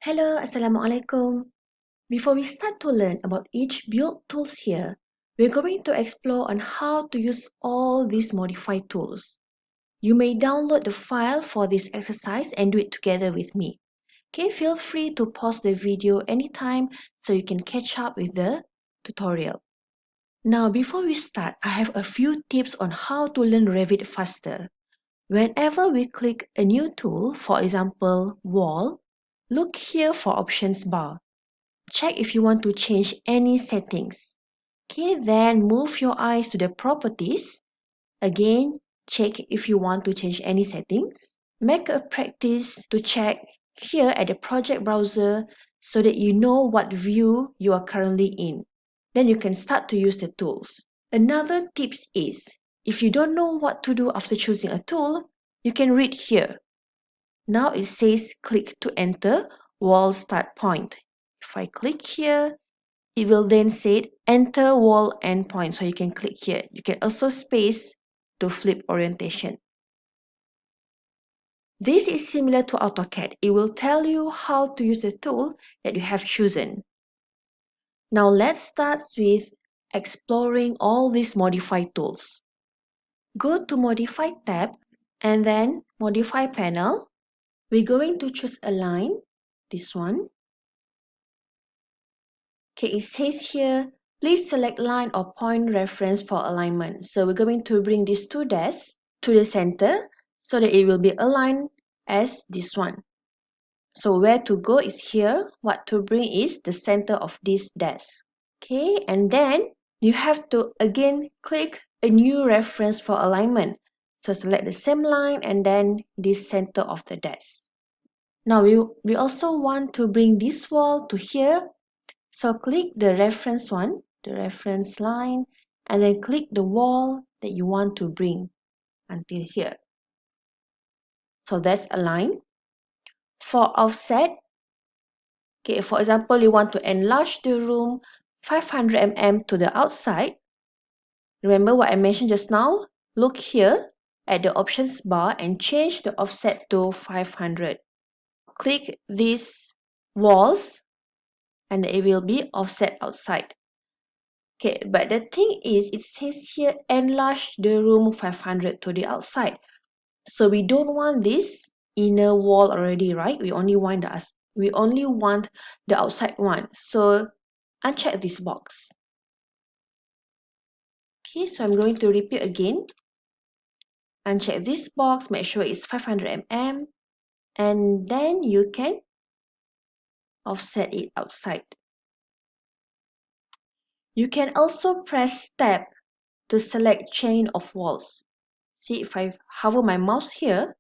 Hello, Assalamualaikum. Before we start to learn about each build tools here, we're going to explore on how to use all these modified tools. You may download the file for this exercise and do it together with me. Okay, feel free to pause the video anytime so you can catch up with the tutorial. Now, before we start, I have a few tips on how to learn Revit faster. Whenever we click a new tool, for example, wall, look here for options bar. Check if you want to change any settings. Okay, then move your eyes to the properties. Again, check if you want to change any settings. Make a practice to check here at the project browser so that you know what view you are currently in. Then you can start to use the tools. Another tips is, if you don't know what to do after choosing a tool, you can read here. Now it says click to enter wall start point. If I click here, it will then say enter wall endpoint. So you can click here. You can also space to flip orientation. This is similar to AutoCAD. It will tell you how to use the tool that you have chosen. Now let's start with exploring all these modified tools. Go to Modify tab and then Modify panel. We're going to choose Align, this one. Okay, it says here, please select line or point reference for alignment. So we're going to bring these two dashes to the center so that it will be aligned as this one. So where to go is here. What to bring is the center of this dash. Okay, and then you have to again click a new reference for alignment. So select the same line and then this center of the dash. Now we also want to bring this wall to here. So click the reference one, the reference line, and then click the wall that you want to bring until here. So that's a line. For offset, okay, for example, you want to enlarge the room 500 mm to the outside. Remember what I mentioned just now? Look here at the options bar and change the offset to 500. Click these walls and it will be offset outside. Okay, but the thing is, it says here enlarge the room 500 to the outside. So we don't want this inner wall already, right? We only want the outside one. So uncheck this box. Okay, so I'm going to repeat again. Uncheck this box, make sure it's 500 mm, and then you can offset it outside. You can also press tab to select chain of walls. See, if I hover my mouse here,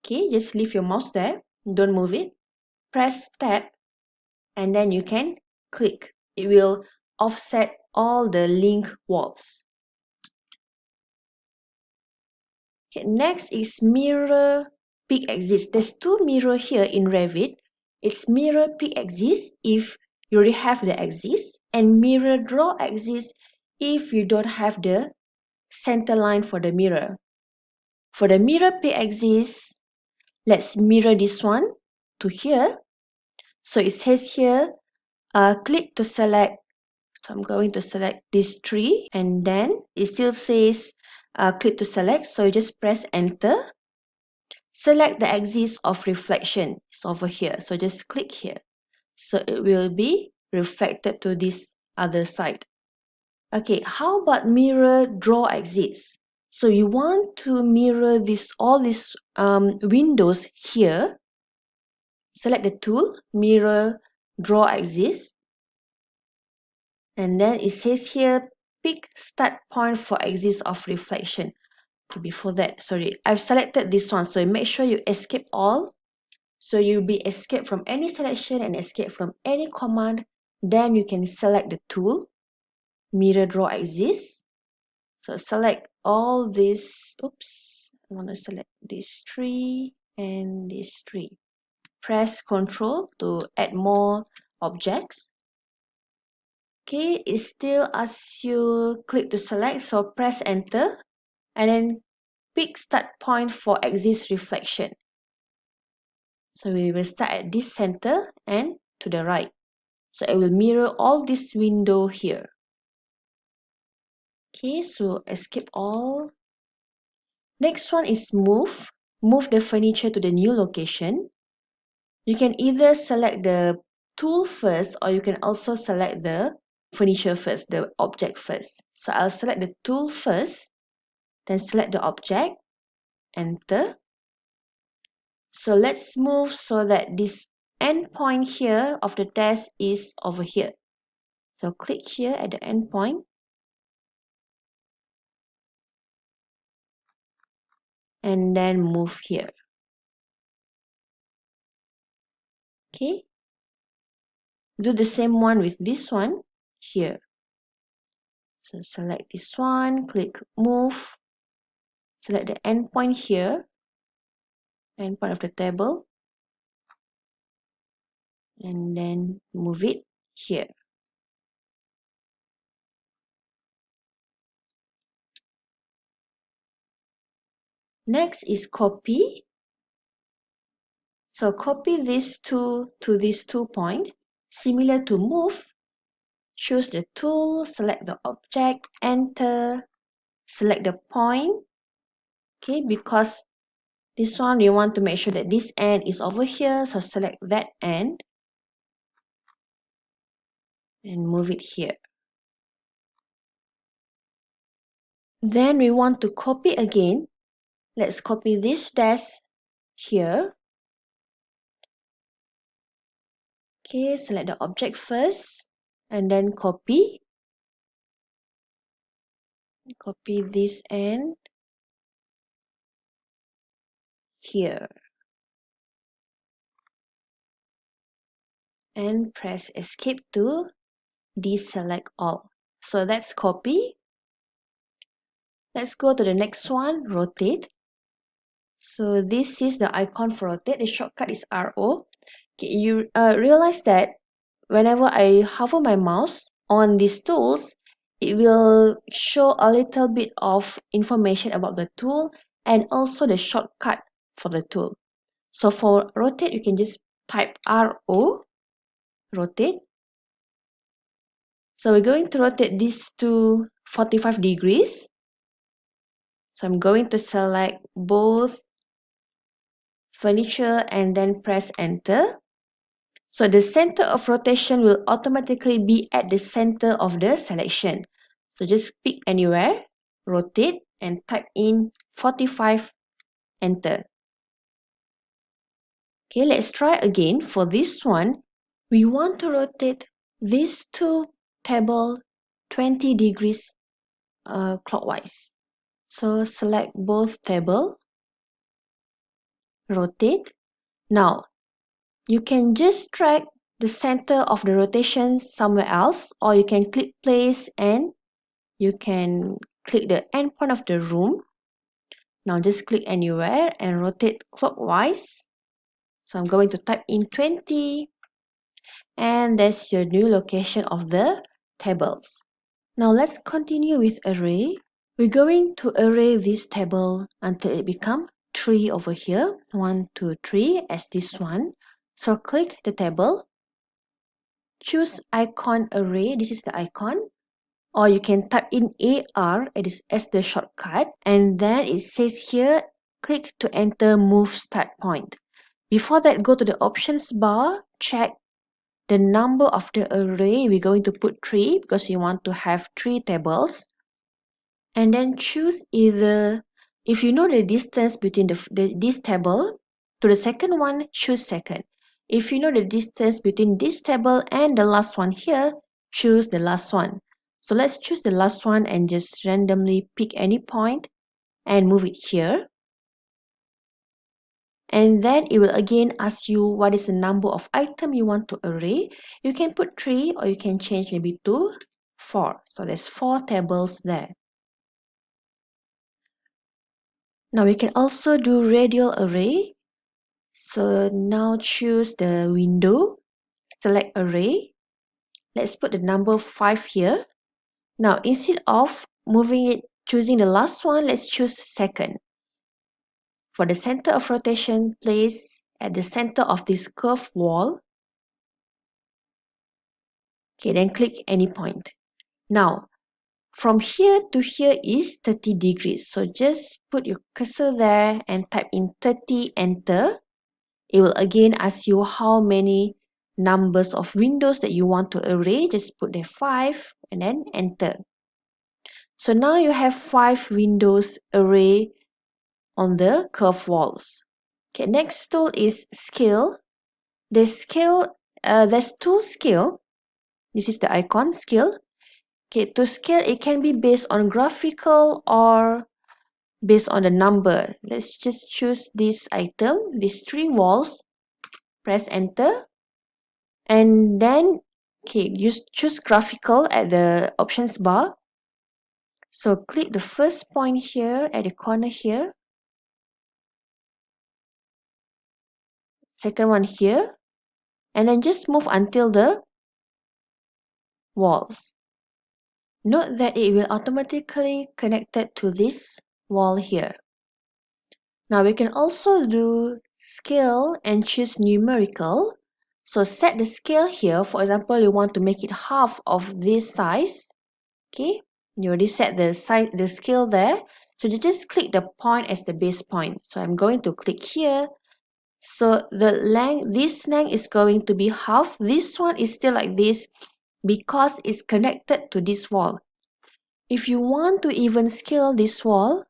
okay, just leave your mouse there, don't move it. Press tab and then you can click. It will offset all the link walls. Okay, next is mirror peak axis. There's two mirror here in Revit. It's mirror peak axis if you already have the axis and mirror draw axis if you don't have the center line for the mirror. For the mirror peak axis, let's mirror this one to here. So it says here, click to select. So I'm going to select these three and then it still says click to select. So you just press enter. Select the axis of reflection. It's over here. So just click here. So it will be reflected to this other side. Okay, how about mirror draw axis? So you want to mirror all these windows here. Select the tool, mirror draw axis. And then it says here, pick start point for axis of reflection. Okay, before that, sorry, I've selected this one. So make sure you escape all. So you'll be escape from any selection and escape from any command. Then you can select the tool, mirror draw axis. So select all these, oops, I want to select these three and these three. Press Ctrl to add more objects. Okay, it still asks you click to select, so press enter and then pick start point for axis reflection. So we will start at this center and to the right. So it will mirror all this window here. Okay, so escape all. Next one is move. Move the furniture to the new location. You can either select the tool first or you can also select the furniture first, the object first. So I'll select the tool first, then select the object, enter. So let's move so that this end point here of the desk is over here. So click here at the end point and then move here. Okay. Do the same one with this one here. So select this one, click move, select the end point here, end point of the table, and then move it here. Next is copy. So copy these two to these 2 points. Similar to move, choose the tool, select the object, enter, select the point. Okay, because this one we want to make sure that this end is over here, so select that end and move it here. Then we want to copy again. Let's copy this desk here. Okay, select the object first and then copy. Copy this end here and press escape to deselect all. So that's copy. Let's go to the next one, rotate. So this is the icon for rotate. The shortcut is RO. Okay, you realize that whenever I hover my mouse on these tools, it will show a little bit of information about the tool and also the shortcut for the tool. So for rotate, you can just type RO, rotate. So we're going to rotate this to 45 degrees. So I'm going to select both furniture and then press enter. So the center of rotation will automatically be at the center of the selection. So just pick anywhere, rotate and type in 45, enter. Okay, let's try again. For this one, we want to rotate these two tables 20 degrees clockwise. So select both table, rotate. Now, you can just drag the center of the rotation somewhere else, or you can click place and you can click the end point of the room. Now just click anywhere and rotate clockwise. So I'm going to type in 20 and that's your new location of the tables. Now let's continue with array. We're going to array this table until it becomes 3 over here. 1, 2, 3 as this one. So click the table. Choose icon array. This is the icon. Or you can type in AR as the shortcut. And then it says here, click to enter move start point. Before that, go to the options bar. Check the number of the array. We're going to put 3 because we want to have 3 tables. And then choose either, if you know the distance between this table to the second one, choose second. If you know the distance between this table and the last one here, choose the last one. So let's choose the last one and just randomly pick any point and move it here. And then it will again ask you what is the number of item you want to array. You can put 3 or you can change maybe to 4. So there's 4 tables there. Now we can also do radial array. So now choose the window, select array. Let's put the number 5 here. Now instead of moving it, choosing the last one, let's choose second. For the center of rotation, place at the center of this curved wall. Okay, then click any point. Now, from here to here is 30 degrees. So just put your cursor there and type in 30, enter. It will again ask you how many numbers of windows that you want to array. Just put there 5 and then enter. So now you have 5 windows array on the curved walls. Okay, next tool is scale. The scale, there's two scale. This is the icon scale. Okay, to scale, it can be based on graphical or based on the number. Let's just choose this item, these 3 walls. Press enter. And then, okay, you choose graphical at the options bar. So click the first point here at the corner here. Second one here. And then just move until the walls. Note that it will automatically connected to this wall here. Now we can also do scale and choose numerical. So set the scale here. For example, you want to make it half of this size. Okay, you already set the size, the scale there. So you just click the point as the base point. So I'm going to click here. So the length, this length is going to be half. This one is still like this because it's connected to this wall. If you want to even scale this wall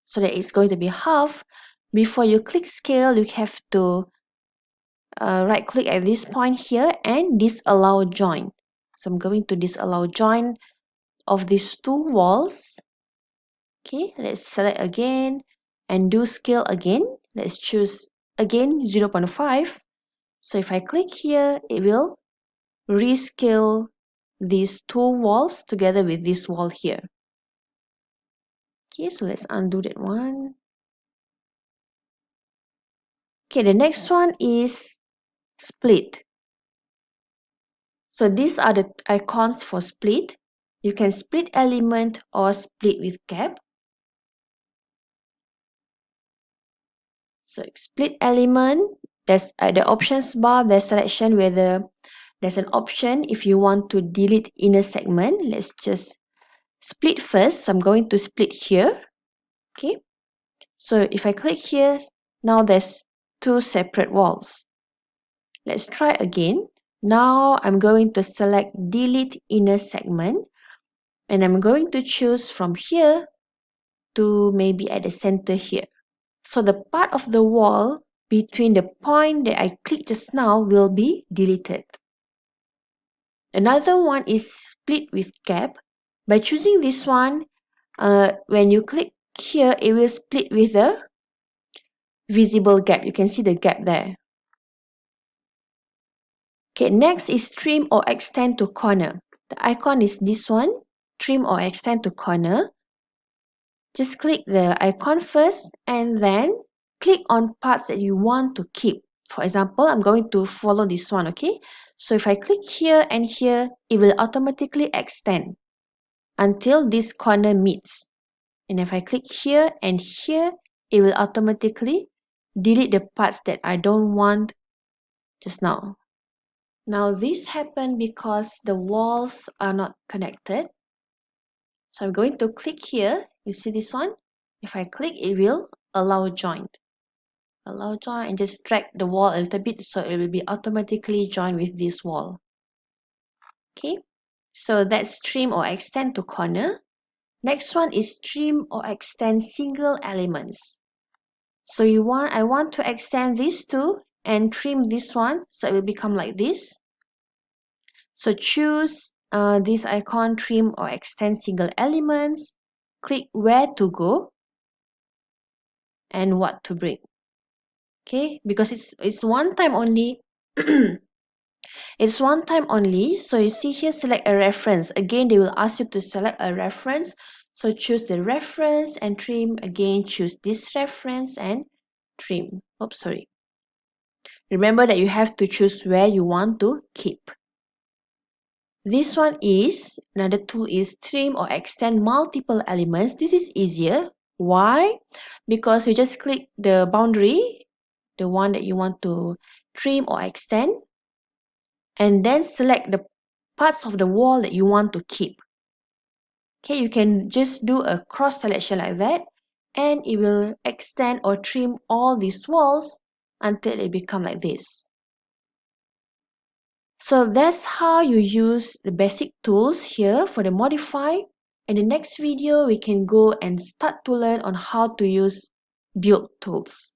so that it's going to be half, before you click scale, you have to right click at this point here and disallow join. So I'm going to disallow join of these 2 walls. Okay, let's select again and do scale again. Let's choose again 0.5. So if I click here, it will rescale these 2 walls together with this wall here. Okay, so let's undo that one. Okay, the next one is split. So these are the icons for split. You can split element or split with gap. So split element, there's at the options bar, there's selection whether there's an option if you want to delete inner segment. Let's just split first. So I'm going to split here. Okay. So if I click here, now there's 2 separate walls. Let's try again. Now I'm going to select delete inner segment and I'm going to choose from here to maybe at the center here. So the part of the wall between the point that I clicked just now will be deleted. Another one is split with gap. By choosing this one, when you click here, it will split with the visible gap. You can see the gap there. Okay, next is trim or extend to corner. The icon is this one, trim or extend to corner. Just click the icon first and then click on parts that you want to keep. For example, I'm going to follow this one, okay? So if I click here and here, it will automatically extend until this corner meets. And if I click here and here, it will automatically delete the parts that I don't want just now. Now this happened because the walls are not connected. So I'm going to click here. You see this one? If I click, it will allow joint. Allow join and just drag the wall a little bit so it will be automatically joined with this wall. Okay, so that's trim or extend to corner. Next one is trim or extend single elements. So I want to extend these two and trim this one so it will become like this. So choose this icon, trim or extend single elements. Click where to go and what to bring. Okay, because it's one time only. It's one time only. So you see here, select a reference. Again, they will ask you to select a reference. So choose the reference and trim. Again, choose this reference and trim. Oops, sorry. Remember that you have to choose where you want to keep. This one is, another tool is trim or extend multiple elements. This is easier. Why? Because you just click the boundary the one that you want to trim or extend, and then select the parts of the wall that you want to keep. Okay, you can just do a cross selection like that, and it will extend or trim all these walls until it become like this. So that's how you use the basic tools here for the modify. In the next video, we can go and start to learn on how to use build tools.